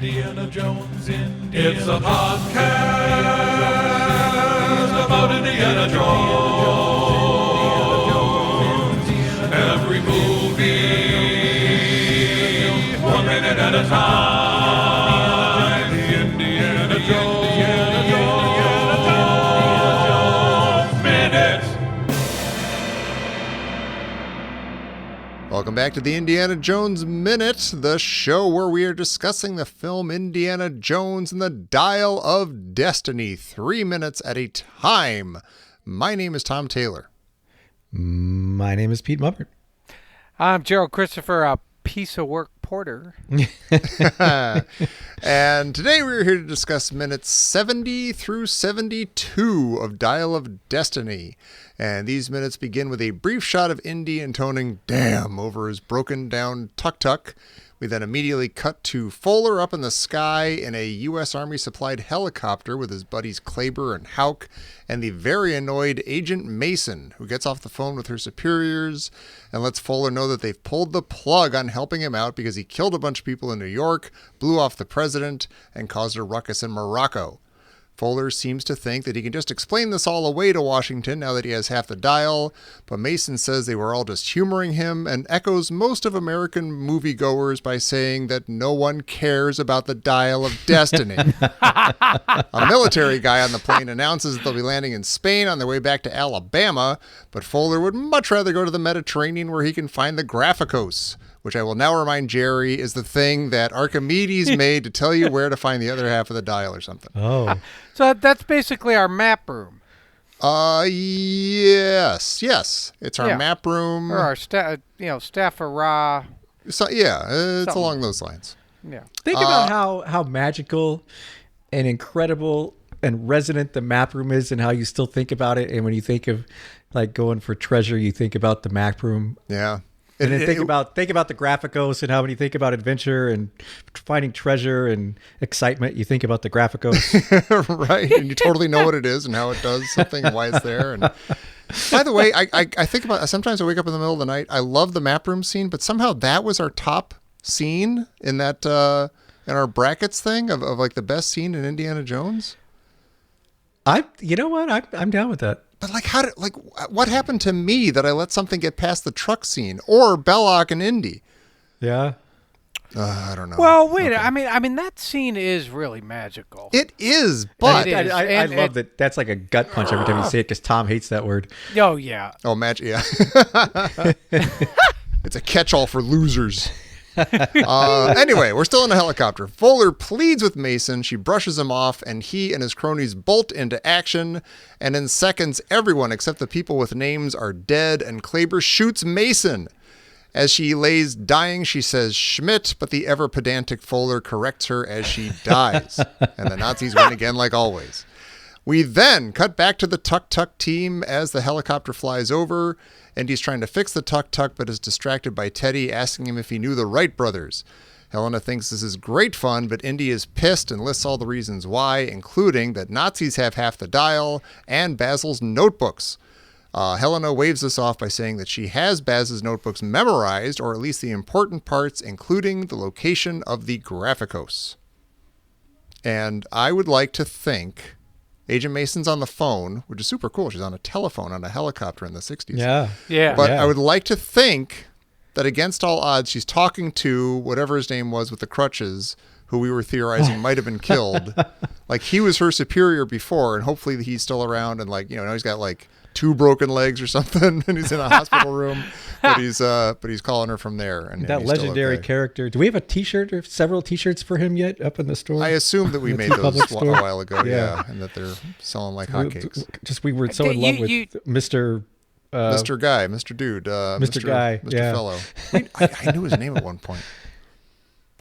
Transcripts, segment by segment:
Indiana Jones, It's a podcast about Indiana Jones. Every movie, 1 minute at a time. Indiana Jones, Minute. Welcome back to the Indiana Jones Minute, the show where we are discussing the film Indiana Jones and the Dial of Destiny, 3 minutes at a time. My name is Tom Taylor. My name is Pete Muppert. I'm Gerald Christopher, a piece of work porter. And today we're here to discuss minutes 70 through 72 of Dial of Destiny. And these minutes begin with a brief shot of Indy intoning "damn" over his broken down tuk-tuk. We then immediately cut to Fuller up in the sky in a U.S. Army supplied helicopter with his buddies Kleber and Hauk and the very annoyed Agent Mason, who gets off the phone with her superiors and lets Fuller know that they've pulled the plug on helping him out because he killed a bunch of people in New York, blew off the president, and caused a ruckus in Morocco. Fuller seems to think that he can just explain this all away to Washington now that he has half the dial, but Mason says they were all just humoring him and echoes most of American moviegoers by saying that no one cares about the Dial of Destiny. A military guy on the plane announces that they'll be landing in Spain on their way back to Alabama, but Fuller would much rather go to the Mediterranean where he can find the Graphicos, which I will now remind Jerry is the thing that Archimedes made to tell you where to find the other half of the dial or something. Oh. So that's basically our map room. Yes. It's our map room. Or our staff of Ra. So, it's along those lines. Yeah. Think about how magical and incredible and resonant the map room is and how you still think about it. And when you think of like going for treasure, you think about the map room. Yeah. And then think about the Graphicos and how when you think about adventure and finding treasure and excitement, you think about the Graphicos. Right. And you totally know what it is and how it does something and why it's there. And by the way, I think about, sometimes I wake up in the middle of the night. I love the map room scene, but somehow that was our top scene in that, in our brackets thing of like the best scene in Indiana Jones. You know what? I'm down with that. But what happened to me that I let something get past the truck scene or Belloc and Indy? Yeah. I don't know. Well, wait. Okay. I mean, that scene is really magical. It is, but I love that. That's like a gut punch every time you say it because Tom hates that word. Oh yeah. Oh, magic. Yeah. It's a catch-all for losers. Anyway, we're still in a helicopter. Fuller pleads with Mason. She brushes him off, and he and his cronies bolt into action. And in seconds, everyone except the people with names are dead, and Kleber shoots Mason. As she lays dying, she says Schmidt, but the ever pedantic Fuller corrects her as she dies. And the Nazis win again like always. We then cut back to the tuk-tuk team as the helicopter flies over. Indy's trying to fix the tuk-tuk, but is distracted by Teddy asking him if he knew the Wright brothers. Helena thinks this is great fun, but Indy is pissed and lists all the reasons why, including that Nazis have half the dial and Basil's notebooks. Helena waves us off by saying that she has Baz's notebooks memorized, or at least the important parts, including the location of the Graphicos. And I would like to think Agent Mason's on the phone, which is super cool. She's on a telephone on a helicopter in the 60s. Yeah. But I would like to think that against all odds, she's talking to whatever his name was with the crutches, who we were theorizing might have been killed. Like he was her superior before, and hopefully he's still around. And now he's got like 2 broken legs or something, and he's in a hospital room. But he's calling her from there. And that legendary character. Do we have a T-shirt or several T-shirts for him yet up in the store? I assume that we made those a while ago. Yeah, and that they're selling like hotcakes. We were so in love with Mr. Mr. Guy, Mr. Dude, Mr. Guy, Mr. Fellow. I knew his name at one point.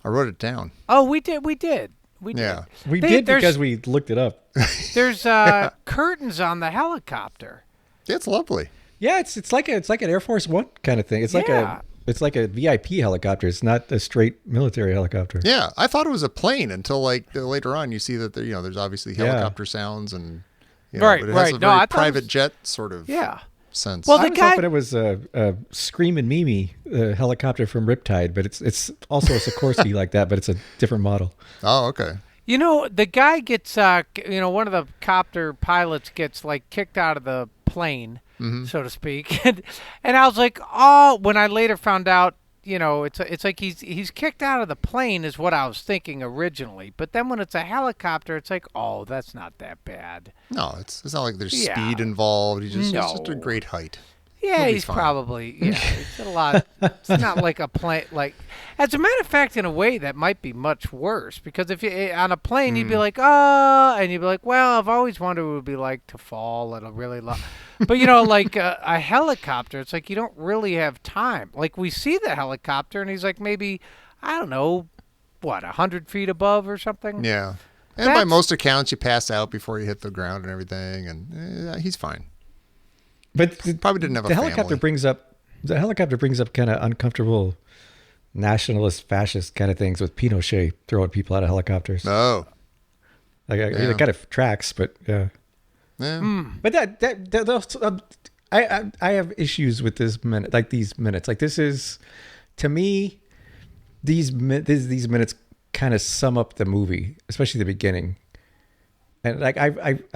I wrote it down. Oh, we did. Yeah, we did because we looked it up. There's curtains on the helicopter. Yeah, it's lovely. Yeah, it's like an Air Force One kind of thing. It's like a VIP helicopter. It's not a straight military helicopter. Yeah, I thought it was a plane until later on you see that there's obviously helicopter sounds and right. But it has a very private jet sort of. Yeah. sense. Well, I the was guy- hoping it was a Screamin' Mimi helicopter from Riptide, but it's also a Sikorsky like that, but it's a different model. Oh, okay. You know, the guy gets, one of the copter pilots gets like kicked out of the plane, so to speak, and I was like, oh, when I later found out, it's like he's kicked out of the plane is what I was thinking originally, but then when it's a helicopter, it's like, oh, that's not that bad. No, it's not like there's Yeah. speed involved. It's just a No. great height. Yeah, He'll be he's fine. probably it's a lot. It's not like a plane. Like, as a matter of fact, in a way, that might be much worse because if you on a plane, you'd be like, and you'd be like, well, I've always wondered what it would be like to fall at a really low. But like a helicopter, it's like you don't really have time. Like we see the helicopter, and he's like maybe I don't know, 100 feet above or something. Yeah. And by That's- most accounts, you pass out before you hit the ground and everything, and he's fine. But Probably didn't have a the helicopter family. brings up kind of uncomfortable nationalist, fascist kind of things with Pinochet throwing people out of helicopters. Oh. Like Yeah. it kind of tracks, but yeah. Yeah. But I have issues with this minute, like these minutes. Like this is, to me, these minutes kind of sum up the movie, especially the beginning. And like I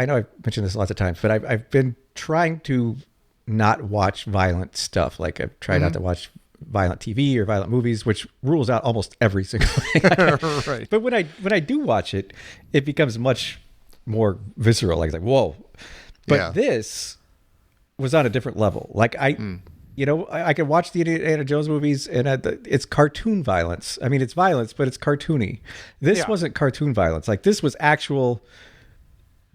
know I've mentioned this lots of times, but I've been trying to not watch violent stuff. Like I've tried not to watch violent TV or violent movies, which rules out almost every single thing. Right. But when I do watch it, it becomes much more visceral. Like it's like whoa. But Yeah. this was on a different level. Like I can watch the Indiana Jones movies and it's cartoon violence. I mean, it's violence, but it's cartoony. This wasn't cartoon violence. Like this was actual.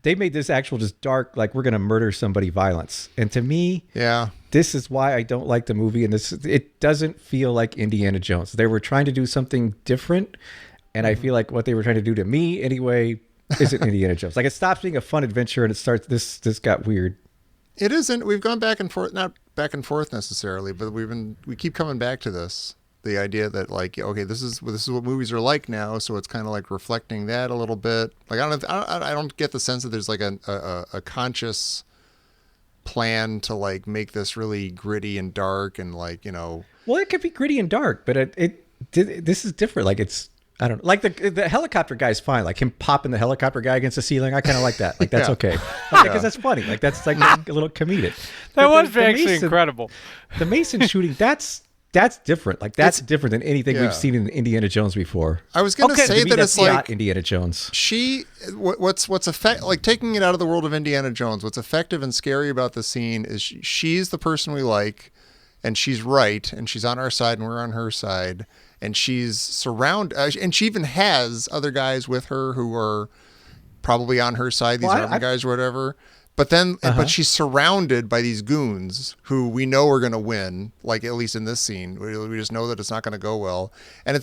They made this actual just dark, like we're gonna murder somebody violence. And to me, Yeah. this is why I don't like the movie. And it doesn't feel like Indiana Jones. They were trying to do something different, and I feel like what they were trying to do to me anyway isn't Indiana Jones. Like it stops being a fun adventure and it starts. This got weird. It isn't. We've gone back and forth, not back and forth necessarily, but we keep coming back to this. The idea that like, okay, this is what movies are like now, so it's kind of like reflecting that a little bit. Like I don't get the sense that there's like a conscious plan to like make this really gritty and dark and like Well, it could be gritty and dark, but this is different. Like it's. I don't know. Like the helicopter guy's fine. Like him popping the helicopter guy against the ceiling, I kind of like that. Like that's Yeah. okay because that's funny. Like that's like a little comedic. That But was the actually Mason- incredible. The Mason shooting, that's different. Like that's different than anything Yeah. we've seen in Indiana Jones before. I was gonna Okay, say To me, that that's it's like not Indiana Jones. what's effect like taking it out of the world of Indiana Jones. What's effective and scary about the scene is she's the person we like, and she's right, and she's on our side, and we're on her side, and she's surrounded, and she even has other guys with her who are probably on her side, these Well, army guys or whatever. But then, but she's surrounded by these goons who we know are going to win. Like at least in this scene, we just know that it's not going to go well. And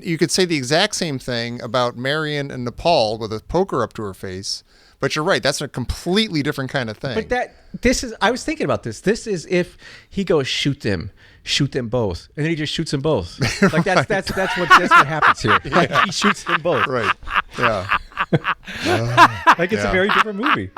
you could say the exact same thing about Marion and Nepal with a poker up to her face. But you're right, that's a completely different kind of thing. But I was thinking about this. This is if he goes shoot them both, and then he just shoots them both. Like that's what happens here. Like he shoots them both. Right? Yeah. Like it's a very different movie.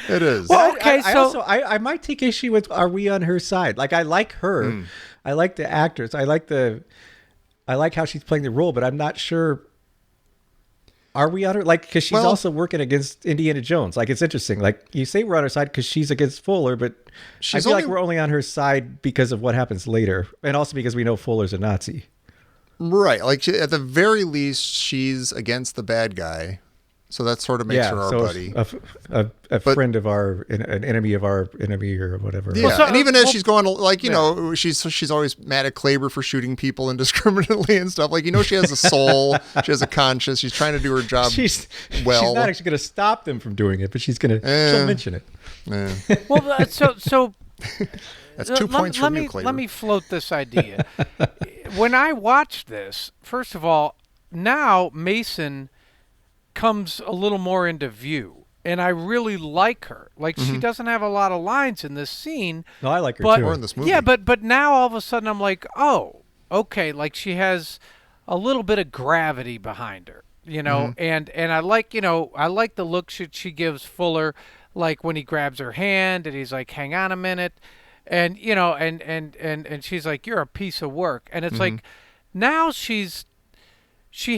It is. Well, okay, I so- also I might take issue with are we on her side? Like I like her, I like the actors, I like how she's playing the role, but I'm not sure. Are we on her? Like because she's Well- also working against Indiana Jones. Like it's interesting. Like you say we're on her side because she's against Fuller, but I She's feel like only- we're only on her side because of what happens later, and also because we know Fuller's a Nazi. Right. Like at the very least, she's against the bad guy. So that sort of makes her our so buddy. a friend of an enemy of our enemy or whatever. Yeah, so- and even as well- she's going, like she's always mad at Klaber for shooting people indiscriminately and stuff. Like she has a soul, she has a conscience. She's trying to do her job She's well. not actually going to stop them from doing it, but she'll mention it. Yeah. Well, so That's 2 points let from me you, Klaber. let me float this idea. When I watched this, first of all, now Mason comes a little more into view, and I really like her. Like she doesn't have a lot of lines in this scene. No, I like her but, too. Or in this movie. Yeah, but now all of a sudden I'm like, oh, okay, like she has a little bit of gravity behind her, and I like I like the look she gives Fuller. like when he grabs her hand and he's like, "Hang on a minute," and and she's like, "You're a piece of work," and it's like now she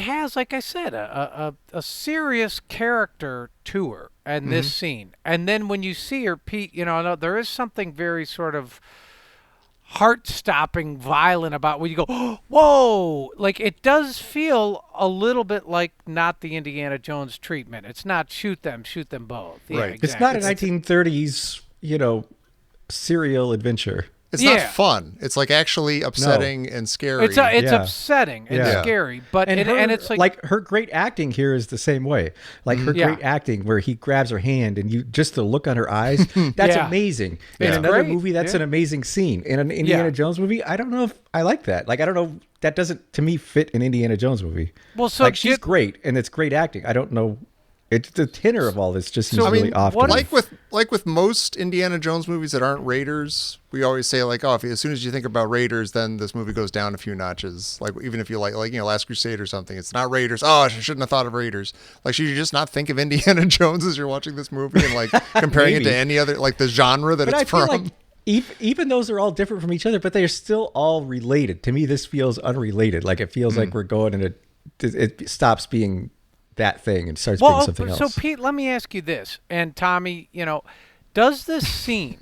has, like I said, a serious character to her in this scene. And then when you see her, Pete, no, there is something very sort of heart-stopping, violent about when you go, whoa! Like, it does feel a little bit like not the Indiana Jones treatment. It's not shoot them both. Yeah, Right. It's exactly. not a 1930s, serial adventure. It's not fun. It's like actually upsetting and scary. It's Yeah. upsetting and Yeah. scary, but And, and it's like her great acting here is the same way. Like her great acting where he grabs her hand and you just the look on her eyes, that's Yeah. amazing. Yeah. In another Great. movie, that's Yeah. an amazing scene. In an Indiana Jones movie, I don't know if I like that. Like I don't know, that doesn't to me fit an Indiana Jones movie. Well, so like she's great and it's great acting. I don't know. It's the tenor of all this just seems really off. to me. Like with most Indiana Jones movies that aren't Raiders, we always say like, oh, as soon as you think about Raiders, then this movie goes down a few notches. Like even if you like Last Crusade or something, it's not Raiders. Oh, I shouldn't have thought of Raiders. Like should you just not think of Indiana Jones as you're watching this movie and like comparing it to any other like the genre that But I it's feel from? like even those are all different from each other, but they're still all related. To me, this feels unrelated. Like it feels like we're going in it stops being that thing and starts being something else. So Pete, let me ask you this, and Tommy, does this scene,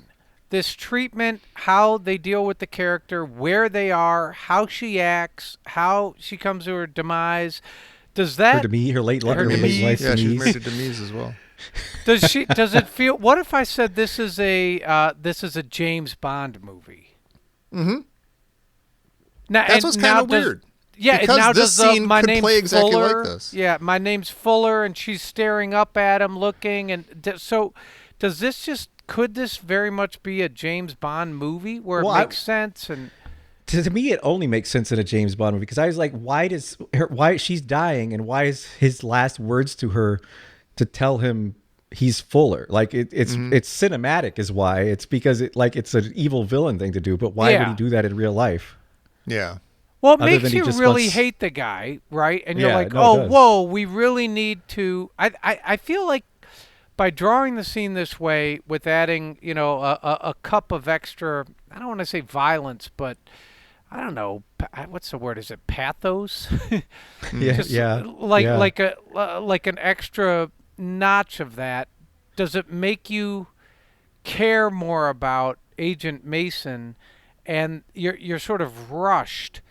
this treatment, how they deal with the character, where they are, how she acts, how she comes to her demise, does that her late life Yeah, she's demise. married to Demise as well. does it feel? What if I said this is a James Bond movie? Mm-hmm. Now, That's what's kind of weird. Yeah, Because now this does scene my could name's play exactly Fuller, like this. Yeah, my name's Fuller, and she's staring up at him, looking, and so does this could this very much be a James Bond movie where it makes sense? And to me, it only makes sense in a James Bond movie because I was like, why she's dying and why is his last words to her to tell him he's Fuller? Like it's cinematic is why. It's because it's an evil villain thing to do. But why would he do that in real life? Yeah. Well, it Other makes than he you just really wants- hate the guy, right? And you're Yeah, like, no, it oh, does. whoa, we really need to. I feel like by drawing the scene this way, with adding, a cup of extra, I don't want to say violence, but I don't know, what's the word? Is it pathos? Like an extra notch of that. Does it make you care more about Agent Mason, and you're sort of rushed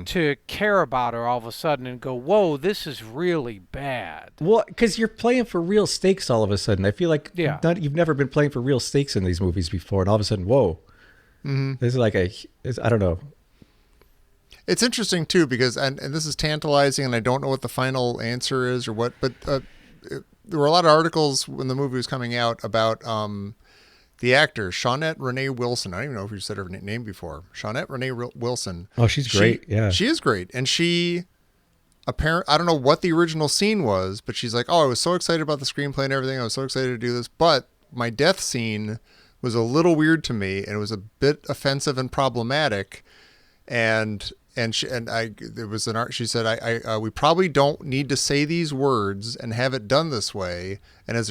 to care about her all of a sudden and go, whoa, this is really bad. Well, because you're playing for real stakes all of a sudden. I feel like you've never been playing for real stakes in these movies before, and all of a sudden, whoa, this is like I don't know. It's interesting too because and this is tantalizing, and I don't know what the final answer is or what, but there were a lot of articles when the movie was coming out about the actor Shawnette Renee Wilson. I don't even know if you said her name before. Shawnette Renee Wilson. Oh, she's great. Yeah, she is great, and she I don't know what the original scene was, but she's like, oh, I was so excited about the screenplay and everything. I was so excited to do this, but my death scene was a little weird to me, and it was a bit offensive and problematic, and she said we probably don't need to say these words and have it done this way, and this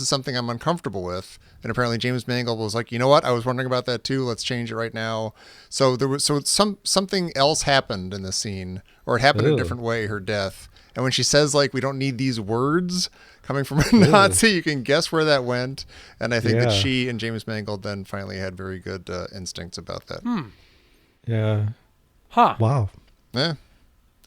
is something I'm uncomfortable with. And apparently James Mangold was like, you know what, I was wondering about that too, let's change it right now. So something else happened in the scene, or it happened a different way, her death. And when she says like we don't need these words coming from a Nazi, you can guess where that went. And I think that she and James Mangold then finally had very good instincts about that. Yeah. Huh. Wow. Yeah.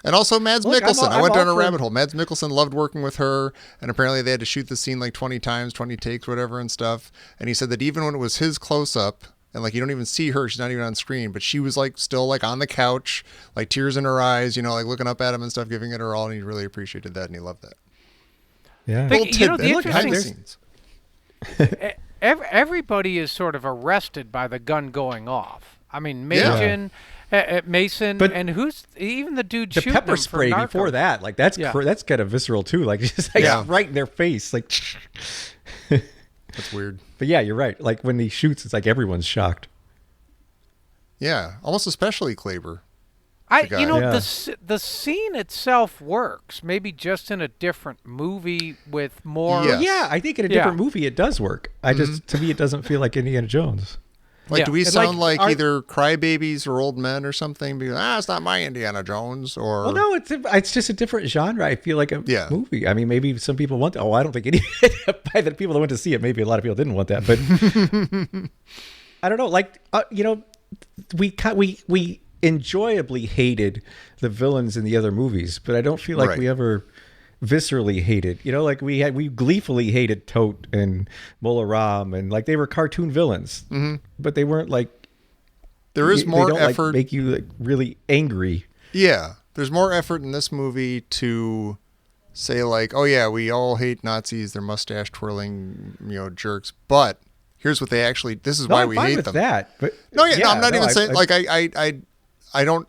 And also Mads Mikkelsen. I went down a rabbit hole. Mads Mikkelsen loved working with her, and apparently they had to shoot the scene like 20 times, 20 takes, whatever and stuff. And he said that even when it was his close-up, and like you don't even see her, she's not even on screen, but she was like still like on the couch, like tears in her eyes, like looking up at him and stuff, giving it her all, and he really appreciated that, and he loved that. Yeah. But, Little the tidbit behind the interesting scenes. everybody is sort of arrested by the gun going off. I mean, Mason, and who's even the dude The shooting pepper him spray for before that, like that's kind of visceral too. Like just like right in their face, like. That's weird. But yeah, you're right. Like when he shoots, it's like everyone's shocked. Yeah, almost especially Kleber. guy. Yeah. The scene itself works, maybe just in a different movie with more. Yes. Yeah, I think in a different movie it does work. I just to me it doesn't feel like Indiana Jones. Like, Yeah. do we And, sound like, like either crybabies or old men or something? Because, it's not my Indiana Jones. Or Well, no, it's just a different genre. I feel like a Yeah. movie. I mean, maybe some people want. I don't think any by the people that went to see it. Maybe a lot of people didn't want that, but I don't know. Like we enjoyably hated the villains in the other movies, but I don't feel like Right. we ever viscerally hated. Like we gleefully hated Tote and Mola Ram, and like they were cartoon villains, but they weren't like. there is they more don't, effort. Like, make you like really angry. Yeah, there's more effort in this movie to say like, oh yeah, we all hate Nazis, they're mustache twirling, jerks. But here's what they actually. This is No, why I'm we fine hate with them. that. But No, no, I'm not no, even saying like I don't.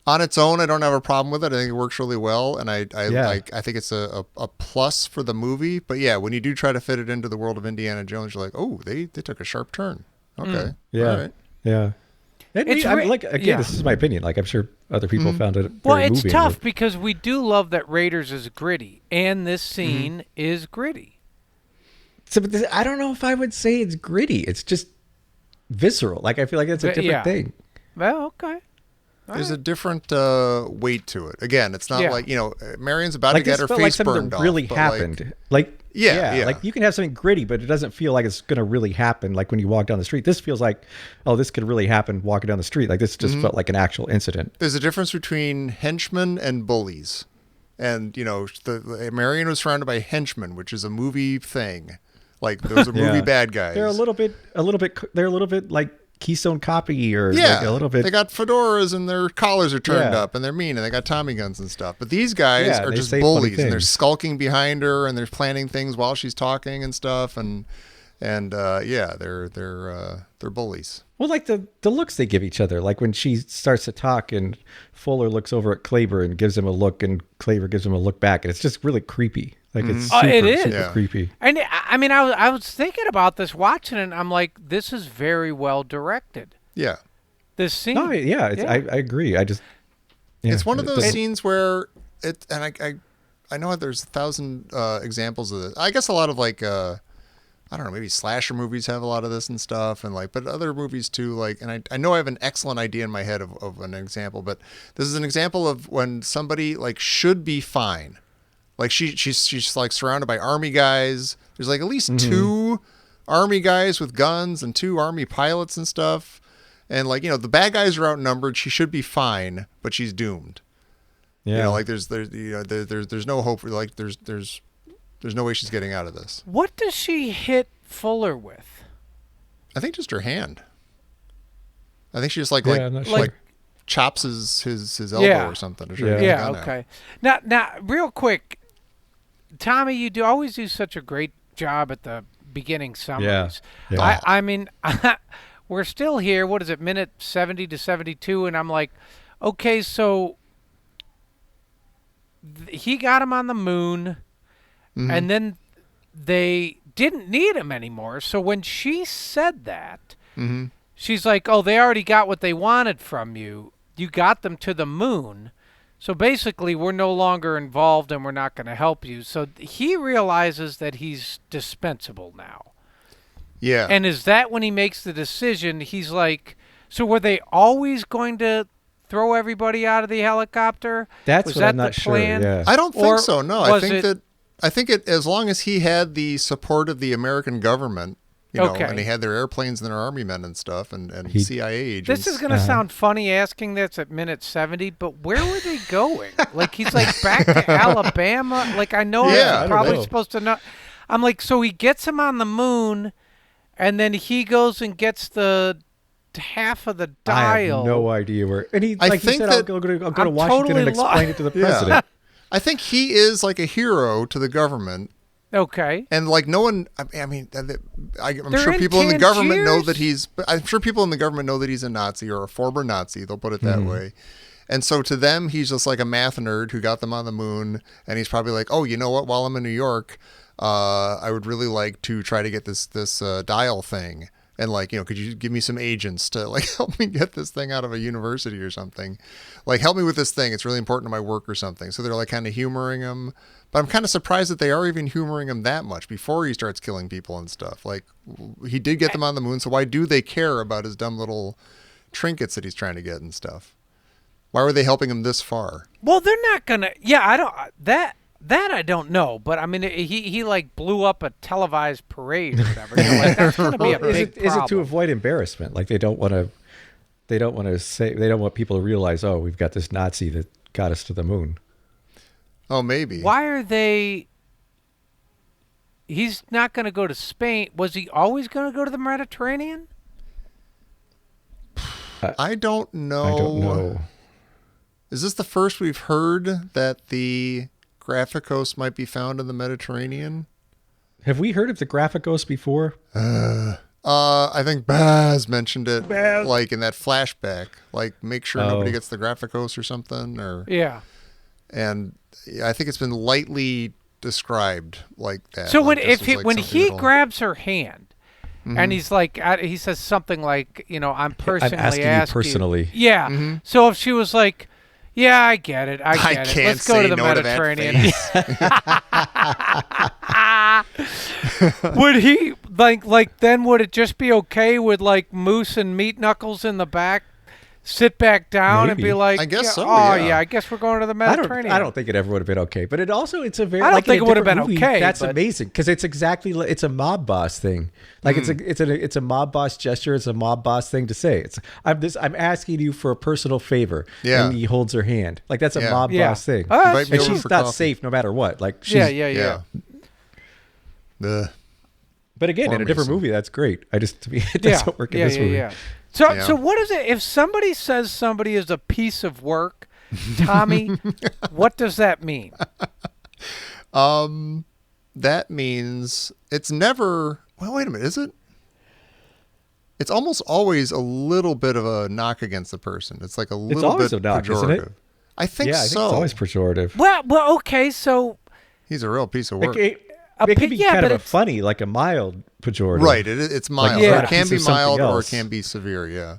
On its own, I don't have a problem with it. I think it works really well, and I think it's a plus for the movie. But yeah, when you do try to fit it into the world of Indiana Jones, you're like, oh, they took a sharp turn. Okay, Yeah. all right. Yeah. This is my opinion. Like I'm sure other people found it. Well, very it's moving, tough but- because we do love that Raiders is gritty, and this scene is gritty. So, but I don't know if I would say it's gritty. It's just visceral. Like I feel like that's a different Yeah. thing. Well, okay. There's a different weight to it. Again, it's not Yeah. like Marion's about Like to get this her felt face like something burned that off. really but, happened. Like Yeah. like you can have something gritty, but it doesn't feel like it's gonna really happen. Like when you walk down the street, this feels like, oh, this could really happen walking down the street. Like this just felt like an actual incident. There's a difference between henchmen and bullies, and the Marion was surrounded by henchmen, which is a movie thing. Like those are movie Yeah. bad guys. They're a little bit like Keystone Copy or Yeah, like a little bit. They got fedoras and their collars are turned Yeah. up and they're mean and they got Tommy guns and stuff. But these guys Yeah, are they just say funny bullies and they're things. skulking behind her and they're planning things while she's talking and stuff and they're bullies. Well, like the looks they give each other, like when she starts to talk and Fuller looks over at Klaber and gives him a look, and Klaber gives him a look back, and it's just really creepy. Like it's super, It is. super Yeah. creepy. And I mean, I was thinking about this watching it, and I'm like, this is very well directed. Yeah. This scene. No, yeah, I agree. I just It's one of those the- scenes where it, and I know there's 1,000 examples of this. I guess a lot of I don't know, maybe slasher movies have a lot of this and stuff, and but other movies too. And I know I have an excellent idea in my head of an example, but this is an example of when somebody should be fine. Like she's like surrounded by army guys. There's at least 2 army guys with guns and 2 army pilots and stuff. And the bad guys are outnumbered. She should be fine, but she's doomed. yeah. There's no hope. There's no way she's getting out of this. What does she hit Fuller with? I think just her hand. I think she just I'm not sure. chops his elbow Yeah. or something. To Yeah. try to get the Yeah. gun out. Okay. Now, real quick, Tommy, you always do such a great job at the beginning summaries. Yeah. I mean, we're still here. What is it? Minute 70 to 72, and I'm like, okay, so he got him on the moon, and then they didn't need him anymore. So when she said that, she's like, oh, they already got what they wanted from you. You got them to the moon. So basically, we're no longer involved and we're not going to help you. So he realizes that he's dispensable now. Yeah. And is that when he makes the decision? He's like, so were they always going to throw everybody out of the helicopter? That's Was what that I'm not the sure. plan? Yeah. I don't think Or so. No, I was think it- that as long as he had the support of the American government, Okay. and he had their airplanes and their army men and stuff, and He- CIA agents. This is going to sound funny asking this at minute 70, but where were they going? Like, he's like back to Alabama. Like, I know Yeah, I I'm don't probably know. supposed to know. I'm like, so he gets him on the moon, and then he goes and gets the half of the I have dial. no idea where. And he, I like he think said, I'll that- go to I'm Washington totally and explain it to the president. I think he is like a hero to the government. Okay. And no one, I'm They're sure in people in the government know Tangiers? that I'm sure people in the government know that he's a Nazi or a former Nazi. They'll put it that way. And so to them, he's just like a math nerd who got them on the moon. And he's probably like, oh, you know what? While I'm in New York, I would really like to try to get this dial thing. and like, could you give me some agents to like help me get this thing out of a university or something? Like, help me with this thing. It's really important to my work or something. So they're like kind of humoring him. But I'm kind of surprised that they are even humoring him that much before he starts killing people and stuff. Like, he did get them on the moon, so why do they care about his dumb little trinkets that he's trying to get and stuff? Why were they helping him this far? Well, they're not gonna. Yeah, I don't. That I don't know. But I mean, he like blew up a televised parade or whatever. Like, that's gonna be a big problem. Is it to avoid embarrassment? Like they don't want to say, they don't want people to realize, oh, we've got this Nazi that got us to the moon. Oh, maybe. Why are they? He's not going to go to Spain. Was he always going to go to the Mediterranean? I don't know. I don't know. Is this the first we've heard that the Graphicos might be found in the Mediterranean? Have we heard of the Graphicos before? I think Baz mentioned it, like in that flashback. Like, make sure nobody gets the Graphicos or something, or Yeah. And I think it's been lightly described like that. So like when he grabs her hand, and he's like, he says something like, I'm personally asking you personally. Yeah. Mm-hmm. So if she was like, yeah, I get it. I get it. can't Let's go say to the no to that Mediterranean. Would he like then would it just be okay with like Moose and Meat Knuckles in the back? Sit back down and be Maybe. like, I guess so, Oh yeah. I guess we're going to the Mediterranean. I don't think it ever would have been okay, but it's a very. I don't think it would have been movie, okay, That's but- amazing because it's exactly it's a mob boss thing. Like it's a mob boss gesture. It's a mob boss thing to say. I'm asking you for a personal favor. Yeah. And he holds her hand. Like that's a mob Yeah. boss thing. Oh, Invite me And over she's for not coffee. safe no matter what. Like she's, Yeah. Ugh. But again, Poor in a different Mason. movie, that's great. To me, it doesn't work in this movie. Yeah. So Yeah. so what is it if somebody says somebody is a piece of work, Tommy? What does that mean? That means it's never. Well, wait a minute. Is it? It's almost always a little bit of a knock against the person. It's like a little always bit a knock, pejorative. isn't it? I think Yeah, I think so. it's always pejorative. Well, okay, so He's a real piece of work. It A can be yeah, kind but of a it's- funny, like a mild pejorative. Right. It's mild. Yeah. It can Piece be of something mild or it else. can be severe. Yeah.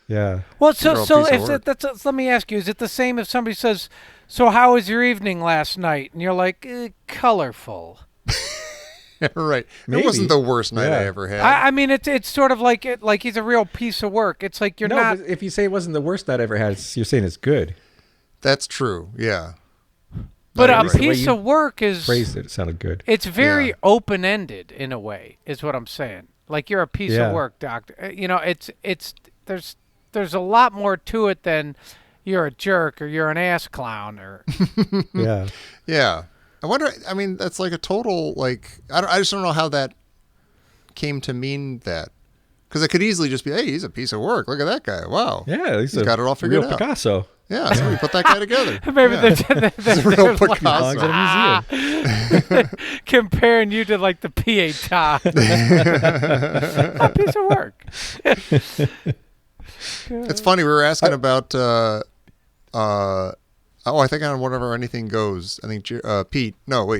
Yeah. well, They're all so piece of if work. let me ask you: is it the same if somebody says, "So how was your evening last night?" and you're like, "Colorful." Right. Maybe. It wasn't the worst night I Yeah. ever had. I mean, it's sort of like like he's a real piece of work. It's like you're no, not. but if you say it wasn't the worst I'd ever had, you're saying it's good. That's true. Yeah. But No, a you're right. piece you of work is Phrased it sounded good. it's very Yeah. open-ended in a way, is what I'm saying. Like you're a piece Yeah. of work, doctor. It's there's a lot more to it than you're a jerk or you're an ass clown or Yeah. Yeah. I wonder, I mean, that's like a total, like, I just don't know how that came to mean that. Because it could easily just be, hey, he's a piece of work. Look at that guy. Wow. Yeah. He's He's got it all figured real out. Picasso. Yeah, somebody put that guy together. maybe Yeah. they're He's a real like Belongs Picasso. at a museum. comparing you to like the Pietà. A piece of work. It's funny. We were asking about, I think on whatever Anything Goes, I think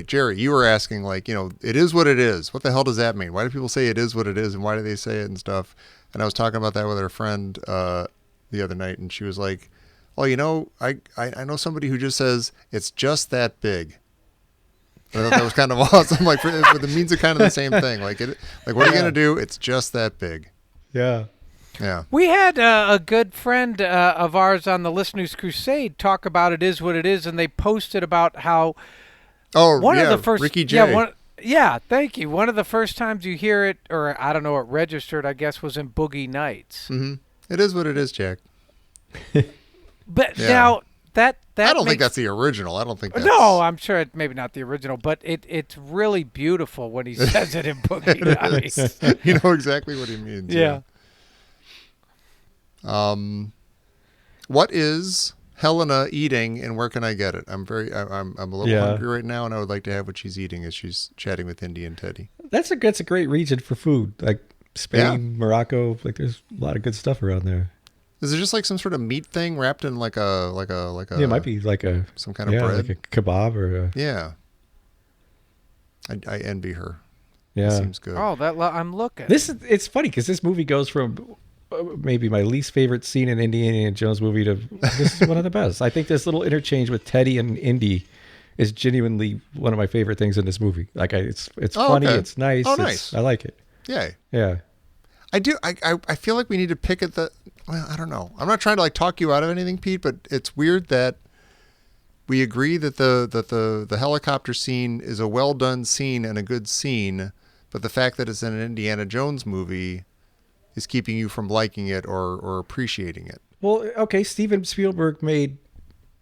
Jerry, you were asking, like, it is what it is. What the hell does that mean? Why do people say it is what it is, and why do they say it and stuff? And I was talking about that with our friend the other night, and she was like, oh, I know somebody who just says it's just that big. I thought that was kind of awesome. Like, for the means of kind of the same thing. Like, what are you gonna do? It's just that big. Yeah. Yeah. We had a good friend of ours on the Listeners Crusade talk about It Is What It Is, and they posted about how Oh, one yeah, of the first Ricky J. Yeah, thank you. One of the first times you hear it, or I don't know, it registered, I guess, was in Boogie Nights. Mm-hmm. It is what it is, Jack. But Yeah. now that I don't think makes- that's the original. I don't think that's... No, I'm sure maybe not the original, but it's really beautiful when he says it in Boogie Nights. You know exactly what he means. Yeah. What is Helena eating, and where can I get it? I'm a little hungry right now, and I would like to have what she's eating as she's chatting with Indy and Teddy. That's a great region for food. Like Spain, Morocco. Like there's a lot of good stuff around there. Is it just like some sort of meat thing wrapped in like a Yeah, it might be like some kind of bread? like a kebab or a, Yeah. I envy her. Yeah. seems good. Oh, I'm looking. It's funny because this movie goes from maybe my least favorite scene in Indiana Jones movie to this is one of the best. I think this little interchange with Teddy and Indy is genuinely one of my favorite things in this movie. Like it's funny, okay. it's nice. Oh, nice. I like it. Yay. Yeah. I do. I feel like we need to pick at the. Well, I don't know. I'm not trying to like talk you out of anything, Pete, but it's weird that we agree that the helicopter scene is a well done scene and a good scene, but the fact that it's in an Indiana Jones movie is keeping you from liking it or appreciating it. Well, okay, Steven Spielberg made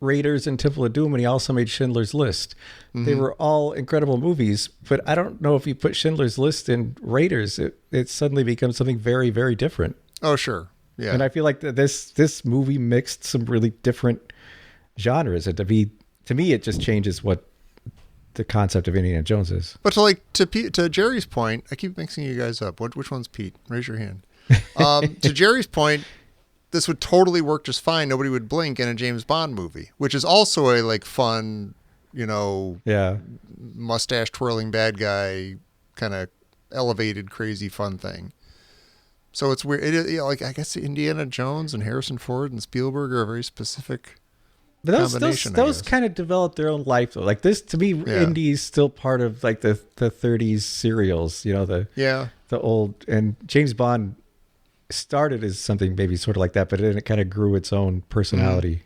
Raiders and Temple of Doom, and he also made Schindler's List. They were all incredible movies, but I don't know if you put Schindler's List in Raiders, it suddenly becomes something very, very different. Oh, sure. Yeah. And I feel like this movie mixed some really different genres, and to me, it just changes what the concept of Indiana Jones is. But to Jerry's point, I keep mixing you guys up. Which one's Pete? Raise your hand. To Jerry's point, this would totally work just fine. Nobody would blink in a James Bond movie, which is also a like fun, mustache twirling bad guy kind of elevated, crazy fun thing. So it's weird. Like I guess Indiana Jones and Harrison Ford and Spielberg are a very specific But combination. those kind of developed their own life though. Like this, to me, Indy's still part of like the 30s serials. The old, and James Bond started as something maybe sort of like that, but then it kind of grew its own personality.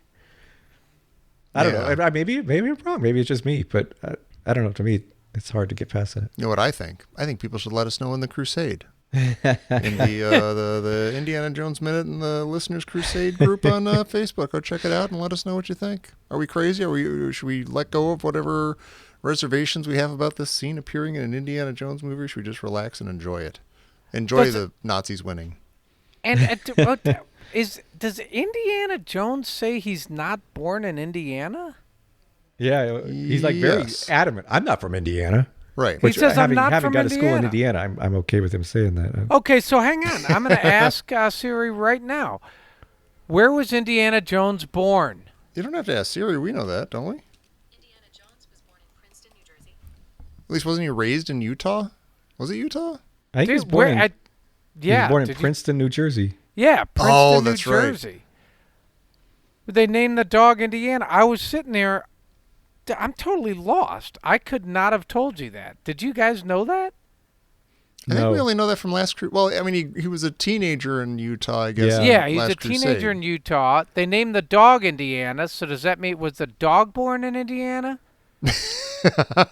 I don't know. Maybe I'm wrong. Maybe it's just me, but I don't know. To me, it's hard to get past that. You know what I think? I think people should let us know in the Crusade. In the Indiana Jones Minute and the Listeners Crusade group on Facebook. Go check it out and let us know what you think. Are we crazy? Should we let go of whatever reservations we have about this scene appearing in an Indiana Jones movie? Or should we just relax and enjoy it? Enjoy the Nazis winning. And does Indiana Jones say he's not born in Indiana? Yeah, he's like very adamant. I'm not from Indiana. Right. He says, "I'm not from gone to school in Indiana." Indiana, I'm okay with him saying that. Okay, so hang on. I'm going to ask Siri right now. Where was Indiana Jones born? You don't have to ask Siri. We know that, don't we? Indiana Jones was born in Princeton, New Jersey. At least wasn't he raised in Utah? Was it Utah? I think he was born in, he was born in Princeton, New Jersey. Yeah, Princeton, that's New right. Jersey. They named the dog Indiana. I was sitting there. I'm totally lost. I could not have told you that. Did you guys know that? I think we only know that from last Crusade. Well, I mean, he was a teenager in Utah, I guess. Yeah, he's Last a teenager Crusade. in Utah. They named the dog Indiana, so does that mean was the dog born in Indiana?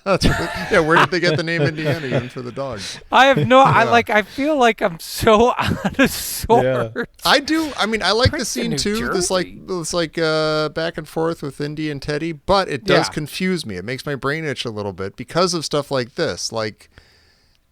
That's right. Yeah, where did they get the name Indiana even for the dog? I have no. I feel like I'm so out of sorts. I do. I mean, I like the Princeton, scene New too. Jersey. This back and forth with Indy and Teddy, but it does confuse me. It makes my brain itch a little bit because of stuff like this. Like,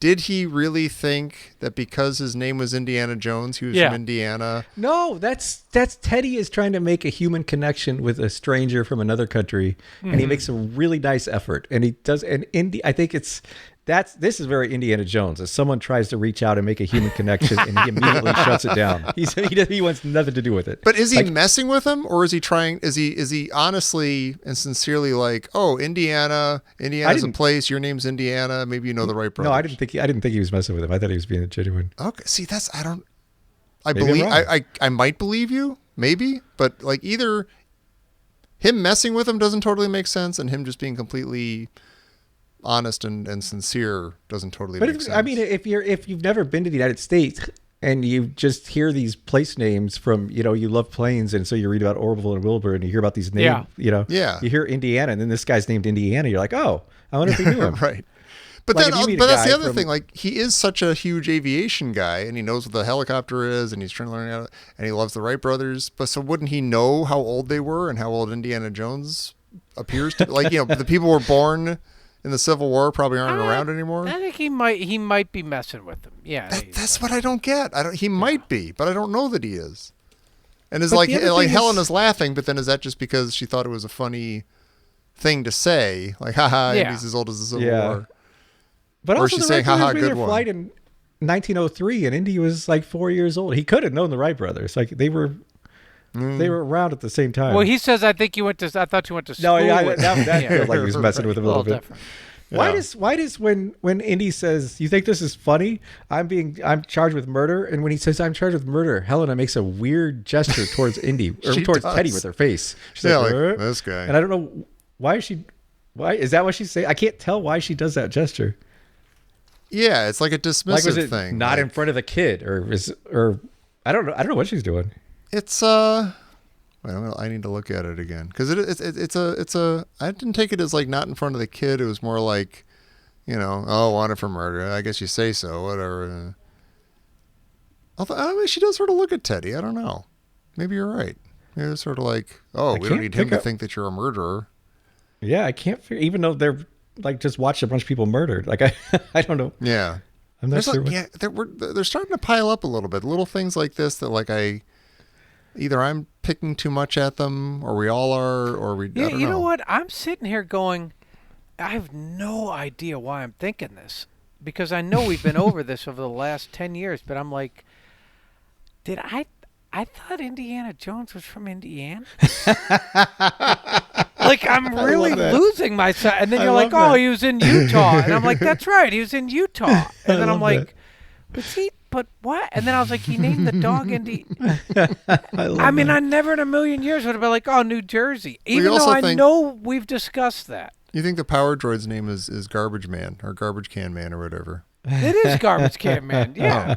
did he really think that because his name was Indiana Jones, he was from Indiana? No, that's Teddy is trying to make a human connection with a stranger from another country, and he makes a really nice effort. And he does. And I think this is very Indiana Jones. As someone tries to reach out and make a human connection, and he immediately shuts it down. He wants nothing to do with it. But is he messing with him, or is he trying? Is he honestly and sincerely like, oh, Indiana's a place. Your name's Indiana. Maybe you know the right brothers. No, I didn't think he was messing with him. I thought he was being genuine. Okay, see, I Maybe believe. I'm wrong. I might believe you, maybe, but like either him messing with him doesn't totally make sense, and him just being completely honest and sincere doesn't totally make sense. I mean, if you've never been to the United States and you just hear these place names from, you love planes, and so you read about Orville and Wilbur, and you hear about these names, you hear Indiana, and then this guy's named Indiana. You're like, oh, I wonder if he knew him. Right. But Like, then, if you meet but a that's the guy other thing. Like, he is such a huge aviation guy, and he knows what the helicopter is, and he's trying to learn how to, and he loves the Wright brothers. But so wouldn't he know how old they were and how old Indiana Jones appears to? Like, the people were born in the Civil War probably aren't around anymore. I think he might be messing with them. Yeah, That's what I don't get. He might be, but I don't know that he is. And it's But like the other thing Helena's laughing, but then is that just because she thought it was a funny thing to say? Like, haha, Indy's as old as the Civil War. But Or also, she's the saying, Wright brothers haha, made good their one. flight in 1903, and Indy was like 4 years old. He could have known the Wright brothers. Like they were around at the same time. Well, he says, I thought you went to school. No, yeah, with that him." feels like he was messing with him a little bit. different. Why Yeah. does when Indy says, "You think this is funny? I'm charged with murder," and when he says, "I'm charged with murder," Helena makes a weird gesture towards Indy or She towards does. Teddy with her face. She's Yeah, like, "Uh?" this guy. And I don't know why is she. Why is that what she's saying? I can't tell why she does that gesture. Yeah, it's like a Like, dismissive was it thing. not like, in front of the kid, or I don't know. I don't know what she's doing. It's wait, I need to look at it again because it's a. I didn't take it as like not in front of the kid. It was more like, wanted for murder. I guess you say so. Whatever. Although I mean, she does sort of look at Teddy. I don't know. Maybe you're right. Maybe it's sort of like, oh, we don't can't need him pick to up- think that you're a murderer. Yeah, I can't figure. Even though they're like just watched a bunch of people murdered. Like I don't know. Yeah. I'm not There's sure. like, yeah, they're starting to pile up a little bit. Little things like this that like either I'm picking too much at them, or we all are, or we. Yeah, I don't you know what? I'm sitting here going, I have no idea why I'm thinking this because I know we've been over this over the last 10 years, but I'm like, did I thought Indiana Jones was from Indiana? Like, I'm really that. losing myself. And then I you're like, love oh, that. he was in Utah. And I'm like, that's right, he was in Utah. And then I'm love like, was he? But what? And then I was like, he named the dog Indy. I mean, I never in a million years would have been like, oh, New Jersey. Even though also I think- know we've discussed that. You think the Power Droid's name is Garbage Man or Garbage Can Man or whatever? It is Garbage Can Man. Yeah.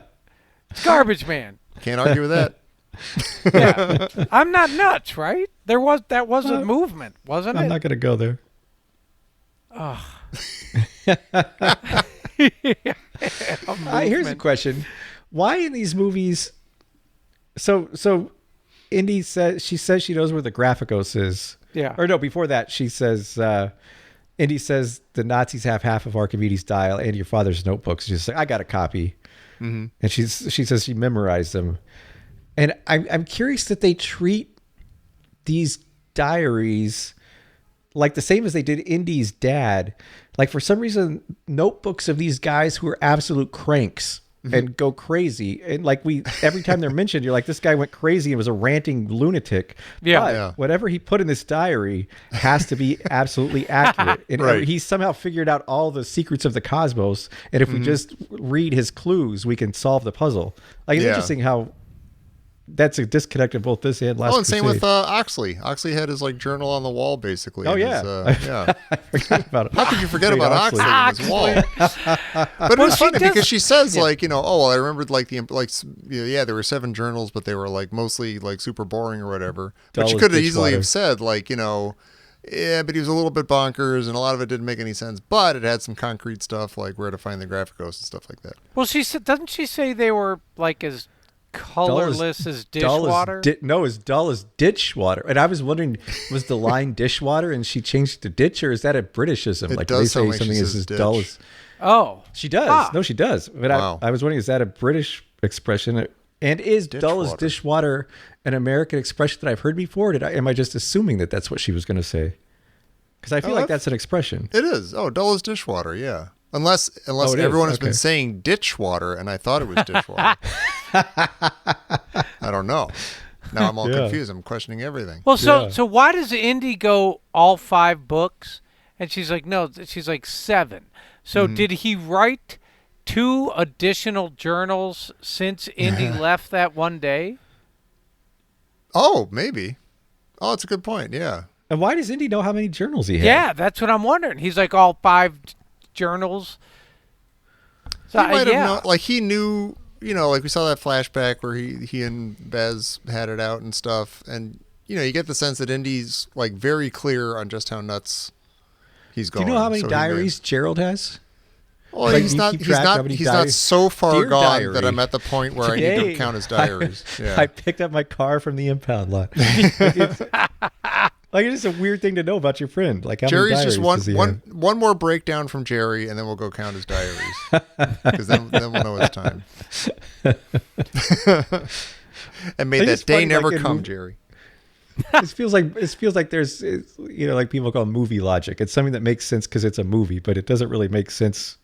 It's Garbage Man. Can't argue with that. Yeah. I'm not nuts, right? That was a movement, wasn't I'm it? not gonna go there. Here's a question: why in these movies? So Indy says she knows where the Graphicos is. Yeah. Or no, before that she says. Indy says the Nazis have half of Archimedes' dial and your father's notebooks. She's like, I got a copy, and she says she memorized them. And I'm curious that they treat these diaries like the same as they did Indy's dad. Like for some reason, notebooks of these guys who are absolute cranks and go crazy. And like every time they're mentioned, you're like, this guy went crazy and was a ranting lunatic. Yeah. But Yeah. whatever he put in this diary has to be absolutely accurate. And Right. he somehow figured out all the secrets of the cosmos. And if we just read his clues, we can solve the puzzle. Like it's Yeah. interesting how that's a disconnect of both this and Last Oh, and same Crusade. with Oxley. Oxley had his like journal on the wall, basically. Oh, and yeah. his, yeah. I forgot about it. How could you forget Great about Oxley on his wall? But it was she funny does- because she says like, oh, well, I remembered like there were 7 journals, but they were like mostly like super boring or whatever. But Dull she as could have ditch easily water. have said like, yeah, but he was a little bit bonkers and a lot of it didn't make any sense. But it had some concrete stuff like where to find the Graphicos and stuff like that. Well, she said, doesn't she say they were like as colorless as dishwater? As dull as ditch water. And I was wondering, was the line dishwater and she changed it to ditch, or is that a Britishism? It Like does they sound say like she something is says as ditch. dull as Oh. she does. Ah. No, she does. But Wow. I was wondering, is that a British expression? And is dull as Ditchwater. dishwater an American expression that I've heard before? Am I just assuming that that's what she was going to say? Because I feel like that's an expression. It is. Oh, dull as dishwater. Yeah. Unless it is? everyone has Okay. been saying ditch water and I thought it was dishwater. I don't know. Now I'm all Yeah. confused. I'm questioning everything. Well, so Yeah. so why does Indy go all 5 books? And she's like, no, she's like 7. So did he write 2 additional journals since Indy left that one day? Oh, maybe. Oh, it's a good point. Yeah. And why does Indy know how many journals he had? Yeah, that's what I'm wondering. He's like all 5 journals. So He might have yeah. known, like he knew, like we saw that flashback where he and Bez had it out and stuff, and you get the sense that Indy's like very clear on just how nuts he's Do going. you know how many So he knew. diaries Gerald has? Well, Like, he's you not. keep He's track how not. many He's not diaries? so far Dear gone diary. that I'm at the point where I need Today, to count his diaries. Yeah. I picked up my car from the impound lot. It's a weird thing to know about your friend. Like how Jerry's many just diaries does he have? one more breakdown from Jerry, and then we'll go count his diaries because then we'll know it's time. And may It's that just day funny, never like, in come, mov- Jerry. It feels like there's like people call movie logic. It's something that makes sense because it's a movie, but it doesn't really make sense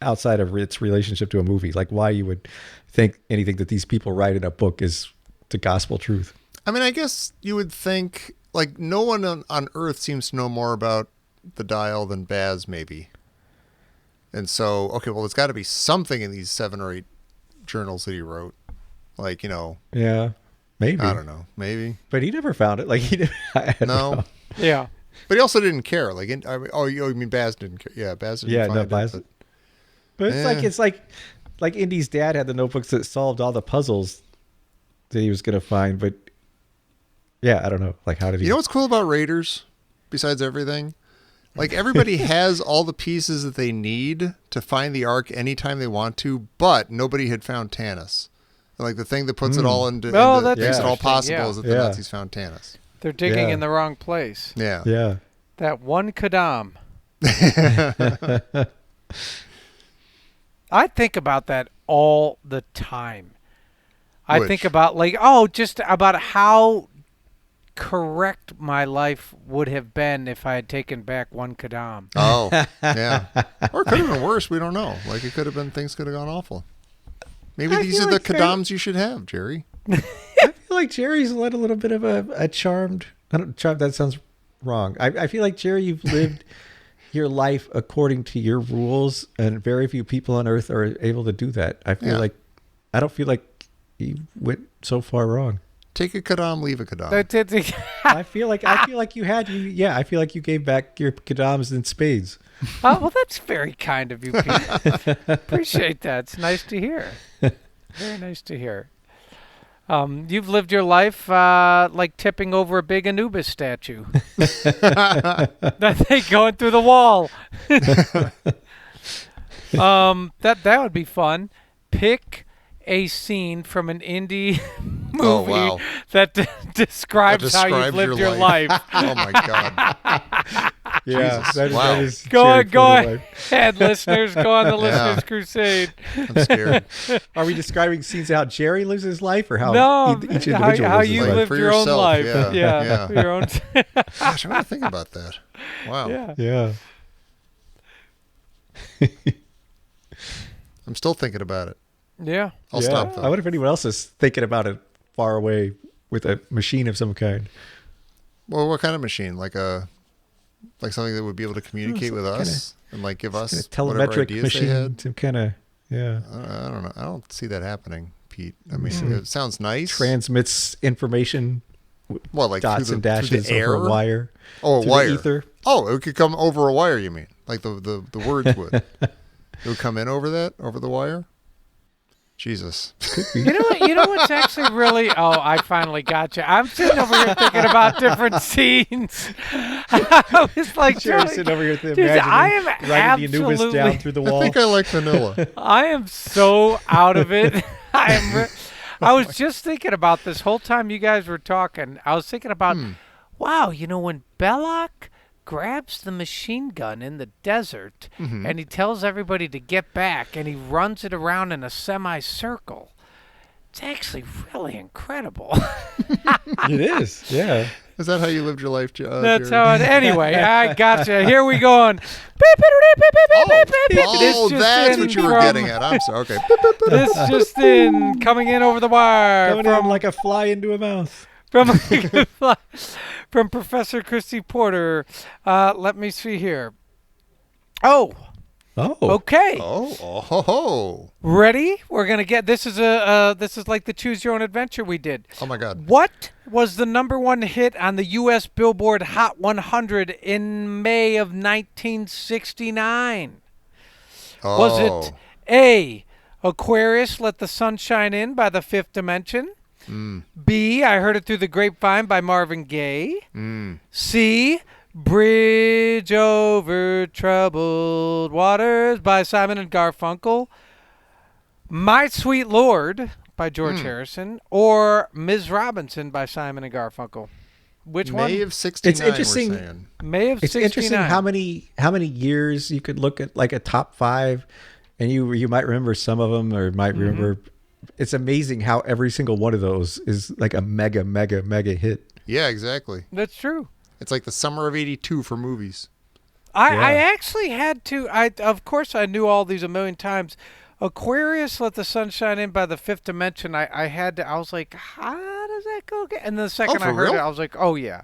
outside of its relationship to a movie. Like why you would think anything that these people write in a book is the gospel truth. I mean, I guess you would think like no one on Earth seems to know more about the dial than Baz, maybe. And so, okay, well, there's got to be something in these 7 or 8 journals that he wrote. Like, Yeah, maybe. I don't know, maybe. But he never found it. Like he didn't. I don't No. know. Yeah. But he also didn't care. Like, you mean Baz didn't care? Yeah, Baz didn't Yeah, find no, it. Baz- But But it's like Indy's dad had the notebooks that solved all the puzzles that he was gonna find. But yeah, I don't know. Like, how did he? you know what's cool about Raiders? Besides everything, like everybody has all the pieces that they need to find the Ark anytime they want to, but nobody had found Tanis. And like the thing that puts it all into, Oh, into that's makes it all interesting, possible yeah. is that the Yeah. Nazis found Tanis. They're digging Yeah. in the wrong place. Yeah. Yeah. That one Kadam. I think about that all the time. I Which? think about just about how correct my life would have been if I had taken back one Kadam. Oh, yeah. Or it could have been worse. We don't know. Like it could have been, things could have gone awful. Maybe I these feel are the like Kadams you should have, Jerry. I feel like Jerry's led a little bit of a charmed. Charmed. That sounds wrong. I feel like Jerry, you've lived your life according to your rules, and very few people on Earth are able to do that. I feel Yeah. like I don't feel like you went so far wrong. Take a Kadam, leave a Kadam. I feel like you had you. Yeah, I feel like you gave back your Kadams in spades. Oh, well, that's very kind of you, Pete. Appreciate that. It's nice to hear. Very nice to hear. You've lived your life like tipping over a big Anubis statue. That thing going through the wall. That would be fun. Pick a scene from an indie movie Oh, wow. that describes how describes you've lived your your life. Oh my God. Yeah, Jesus, wow. that is Go Jerry Porter ahead, listeners. Go on the Yeah. listeners' crusade. I'm scared. life. Are we describing scenes of how Jerry lives his life, or how No, each individual how lives his you life? lived For your own yourself, life. yeah, yeah. Your own. Gosh, I'm going to think about that. Wow. Yeah. Yeah. I'm still thinking about it. Yeah. I'll Yeah. stop though. I wonder if anyone else is thinking about it far away with a machine of some kind. Well, what kind of machine? Like something that would be able to communicate with us and like give us A whatever telemetric ideas machine, they had? some kind of I don't know. I don't see that happening, Pete. I mean, it sounds nice. transmits information, What, like dots through and the, dashes through the air? over a wire. Oh, a through wire. the ether. Oh, it could come over a wire. You mean like the words would? It would come in over the wire. Jesus. You know what? You know what's actually really? Oh, I finally got you. I'm sitting over here thinking about different scenes. I was like, Jerry's Johnny, sitting over here dude, imagining I am riding the Anubis absolutely. down through the I wall. think I like vanilla. I am so out of it. I was just thinking about this whole time you guys were talking. I was thinking about, wow, when Belloc grabs the machine gun in the desert and he tells everybody to get back and he runs it around in a semicircle. It's actually really incredible. It is, yeah. Is that how you lived your life, That's Jerry? how it. Anyway, I gotcha. Here we go on. Oh, that's what you were getting at. I'm sorry. Okay. This just in, coming in over the wire Coming in like a fly into a mouth. from Professor Christy Porter. Let me see here. Oh, Oh, okay. Oh. Ready? We're gonna get this is like the Choose Your Own Adventure we did. Oh my God. What was the #1 hit on the U.S. Billboard Hot 100 in May of 1969? Oh. Was it A, Aquarius, Let the Sun Shine In by the Fifth Dimension? B, I Heard It Through the Grapevine by Marvin Gaye? C, Bridge Over Troubled Waters by Simon and Garfunkel? My Sweet Lord by George Harrison? Or Ms. Robinson by Simon and Garfunkel? Which one? May of 69, It's interesting. we're saying. May of it's 69. interesting how many years you could look at like a top 5, and you might remember some of them or might remember. It's amazing how every single one of those is like a mega hit. Yeah, exactly. That's true. It's like the summer of 82 for movies. I actually had to. Of course I knew all these a million times. Aquarius, Let the Sun Shine In by the Fifth Dimension. I had to. I was like, how does that go again? And the second for I heard real? it, I was like, oh yeah.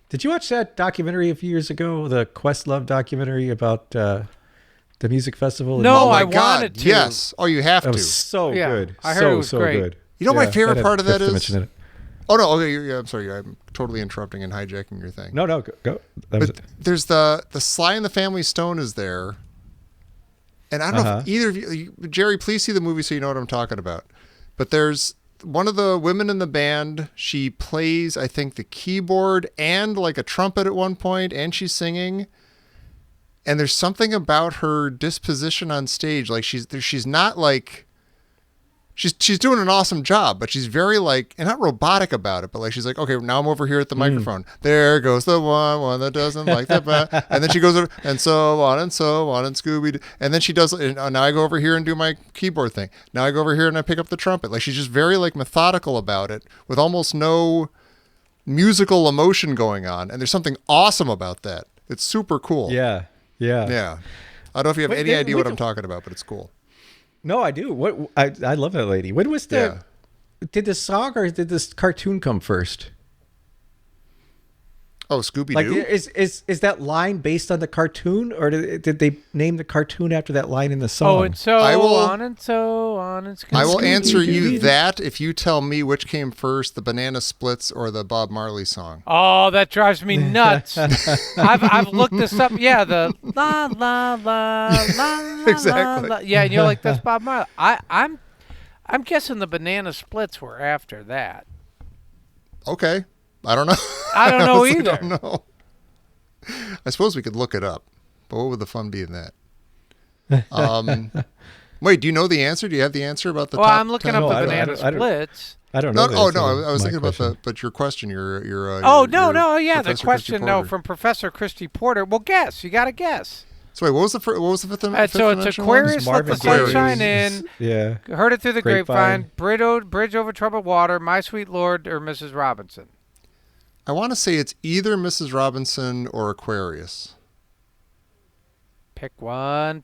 Did you watch that documentary a few years ago, the Questlove documentary about the music festival? in No, New Oh York? my I God! wanted to. Yes. Oh, you have That to. was so Yeah, good. I heard so it was so great. good. You know my Yeah, favorite had part of that Fifth is. Dimension in it. Oh no! Okay, I'm sorry. I'm totally interrupting and hijacking your thing. No, go. That was But it. there's the Sly and the Family Stone is there, and I don't know Uh-huh. if either of you, Jerry, please see the movie so you know what I'm talking about. But there's one of the women in the band. She plays, I think, the keyboard and like a trumpet at one point, and she's singing. And there's something about her disposition on stage, like she's not like. She's doing an awesome job, but she's very like, and not robotic about it, but like she's like, okay, now I'm over here at the microphone. There goes the one that doesn't like that, and then she goes over, and so on and so on and Scooby, and then she does. And now I go over here and do my keyboard thing. Now I go over here and I pick up the trumpet. Like she's just very like methodical about it, with almost no musical emotion going on. And there's something awesome about that. It's super cool. Yeah. Yeah. I don't know if you have Wait, any did idea we what I'm do- talking about, but it's cool. No, I do. What I love that lady. When was the? Did the song or did this cartoon come first? Oh, Scooby Like, Doo. is that line based on the cartoon, or did they name the cartoon after that line in the song? Oh, and so I will- on and so on and I will answer you Scooby-Doo. that if you tell me which came first, the Banana Splits or the Bob Marley song. Oh, that drives me nuts. I've looked this up. Yeah, the la la la la Exactly. la. Yeah, and you're like, that's Bob Marley. I'm guessing the Banana Splits were after that. Okay. I don't know. I don't know honestly either. don't know. I suppose we could look it up, but what would the fun be in that? Wait, do you know the answer? Do you have the answer about the Well, top I'm looking 10? up No, the I don't- Banana I don't- Splits. I don't No, know. oh the no, answer to I was my thinking about question. but your question, your Oh, your- no, your no, yeah, the Professor Christy question, no, Porter. from Professor Christy Porter. Well, guess. You got to guess. So wait, what was the fifth? So fifth it's dimension one? Aquarius, let the Marvin Gaye sunshine is- in. Yeah. Heard it through the grapevine. Grapevine. Bridge over troubled water. My sweet Lord, or Mrs. Robinson. I want to say it's either Mrs. Robinson or Aquarius. Pick one.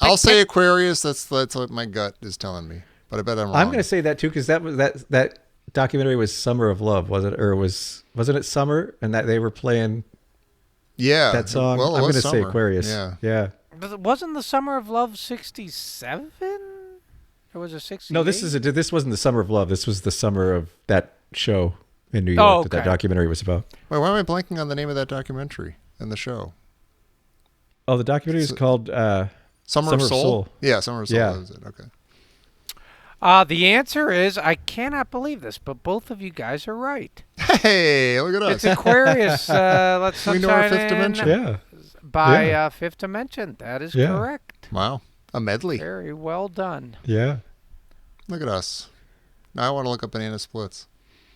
I'll say Aquarius. That's what my gut is telling me, but I bet I'm wrong. I'm going to say that too because that documentary was Summer of Love, was it? Or wasn't it Summer? And that they were playing yeah, that song. Well, it I'm was going to say summer. Aquarius. Yeah. Yeah. Wasn't the Summer of Love 67? Or was it 68? No, this wasn't the Summer of Love. This was the summer of that show in New York Oh, that okay. documentary was about. Wait, why am I blanking on the name of that documentary and the show? Oh, the documentary is called Summer of Soul? Yeah, Summer of Soul. Yeah. That was it. Okay. The answer is, I cannot believe this, but both of you guys are right. Hey, look at us. It's Aquarius. Let's We know our sunshine fifth in dimension. Yeah. by Yeah. Fifth Dimension. That is Yeah. correct. Wow, a medley. Very well done. Yeah. Look at us. Now I want to look up Banana Splits.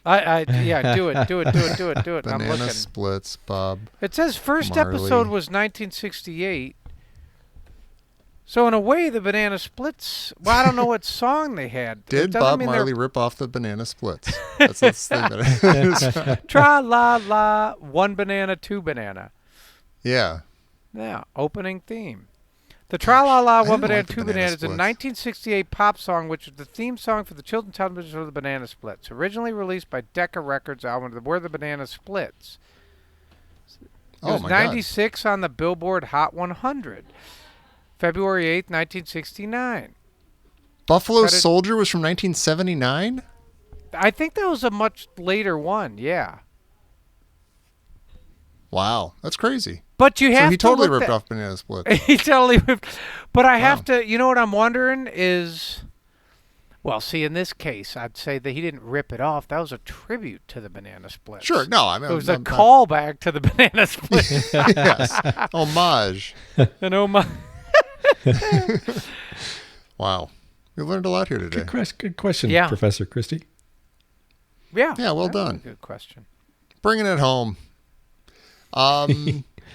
Yeah, do it. I'm Banana looking. Splits, Bob. It says first Marley. episode was 1968. So in a way, the Banana Splits. Well, I don't know what song they had. It Did doesn't Bob mean they're Marley rip off the Banana Splits? That's the thing. Tra la la, one banana, two banana. Yeah. Yeah, opening theme. The Tra La La, I One didn't Banana, like the Two Banana Bananas is a Splits. 1968 pop song, which is the theme song for the children's television show The Banana Splits. Originally released by Decca Records album Where the Banana Splits. It Oh was my God. 96 on the Billboard Hot 100. February 8th, 1969. Buffalo Credit- Soldier was from 1979. I think that was a much later one, yeah. Wow, that's crazy. But you have So he to totally look ripped that- off Banana Splits. He totally ripped. But I have Wow. to, you know what I'm wondering is, well, see, in this case, I'd say that he didn't rip it off. That was a tribute to the Banana Splits. Sure, no, I mean It was a I'm not- callback to the Banana Splits. yes, homage. And oh my. Wow, we learned a lot here today. Good question, Yeah. Professor Christie. Yeah. Yeah, well that was a done. good question. Bringing it home. Was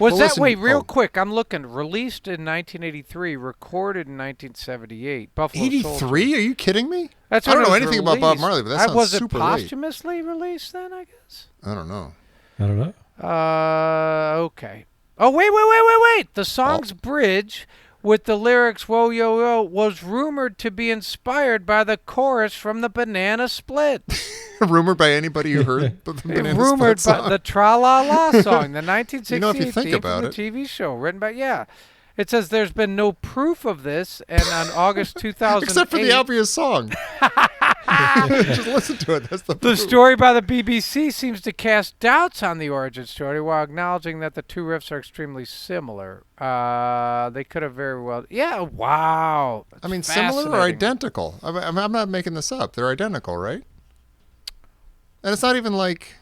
Well, that, listen- wait, real oh. quick, I'm looking. Released in 1983, recorded in 1978. Buffalo Soldier. 83? Are you kidding me? That's I don't when it know was anything about Bob released. Marley, but that sounds Was super it late. posthumously released then, I guess? I don't know. I don't know. Okay. Oh, wait. The song's bridge with the lyrics, whoa, yo, yo, was rumored to be inspired by the chorus from the Banana Split. Rumored by anybody who heard the Banana Rumored Split by song? the Tra La La song, the 1968 You know, if you think theme about from the TV show, written by, yeah. It says there's been no proof of this, and on August 2008, Except for the obvious song. Just listen to it. That's the the proof. story by the BBC seems to cast doubts on the origin story while acknowledging that the two riffs are extremely similar. They could have very well... Yeah, wow. I mean, That's similar or fascinating. identical? I'm not making this up. They're identical, right? And it's not even like...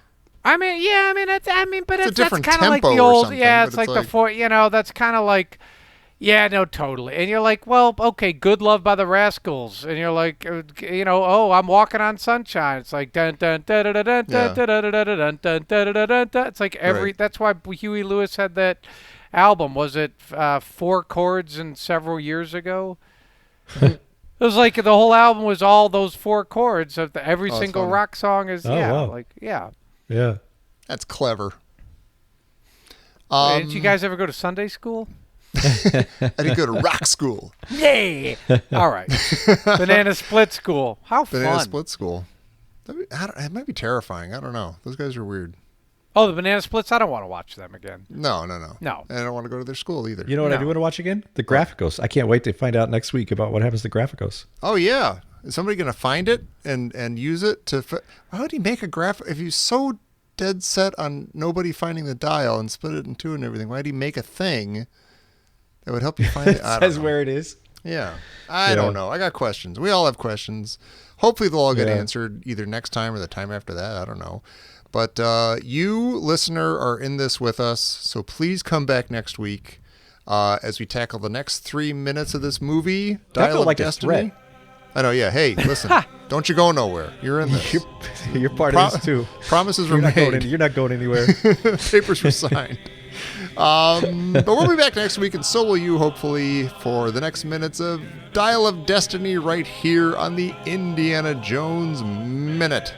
I mean, yeah, I mean, but It's a that's different kind of like tempo the or old... something, Yeah, but it's like it's the like- four... You know, that's kind of like... Yeah, no, totally. And you're like, well, okay, Good Love by the Rascals. And you're like, you know, oh, I'm Walking on Sunshine. It's like dun dun dun dun dun dun dun dun dun dun dun dun dun dun. It's like every. Right. That's why Huey Lewis had that album. Was it 4 chords and several years ago? It was like the whole album was all those 4 chords. Of every Oh, that's single funny. rock song is Oh, wow. like yeah. Yeah. That's clever. Did you guys ever go to Sunday school? I didn't go to rock school. Yeah. All right. Banana Split School. How Banana fun. Split School. It might be terrifying. I don't know. Those guys are weird. Oh, the Banana Splits? I don't want to watch them again. No. No. And I don't want to go to their school either. You know what I No. do want to watch again? The Graphicos. I can't wait to find out next week about what happens to Graphicos. Oh, yeah. Is somebody going to find it and use it to... Why would he make a graph... If he's so dead set on nobody finding the dial and split it in 2 and everything, why did he make a thing that would help you find it? It I don't says know. where it is. Yeah. I don't know. I got questions. We all have questions. Hopefully they'll all get Yeah. answered either next time or the time after that. I don't know. But you, listener, are in this with us. So please come back next week as we tackle the next 3 minutes of this movie, That Dial felt of like a Destiny. threat. I know, yeah. Hey, listen. Don't you go nowhere. You're in this. You're part of this too. Promises were You're not, made. you're not going anywhere. Papers were signed. But we'll be back next week, and so will you, hopefully, for the next minutes of Dial of Destiny right here on the Indiana Jones Minute.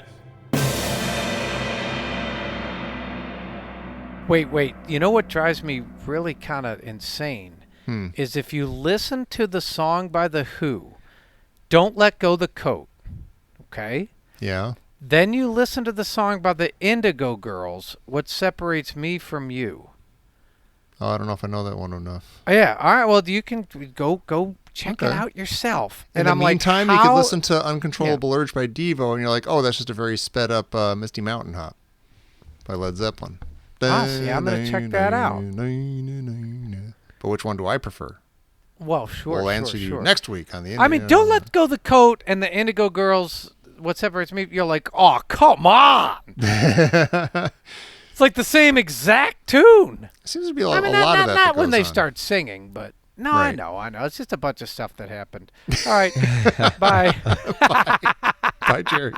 Wait. You know what drives me really kind of insane Hmm. is if you listen to the song by The Who, Don't Let Go the Coat, okay? Yeah. Then you listen to the song by the Indigo Girls, What Separates Me from You. Oh, I don't know if I know that one enough. Oh, yeah, all right, well, you can go check it Okay. out yourself. In And the I'm like, meantime, you how- could listen to Uncontrollable Urge by Devo, and you're like, oh, that's just a very sped up Misty Mountain Hop by Led Zeppelin. Ah, see, I'm gonna check that out. But which one do I prefer? Well, sure, We'll answer you sure. next week on the I mean, Don't Let Go the Coat and the Indigo Girls, What Separates Me, you're like, oh, come on. It's like the same exact tune. Seems to be a I mean, lot of that. not that when goes they on. start singing, but no, Right. I know. It's just a bunch of stuff that happened. All right. Bye. Bye, Jerry.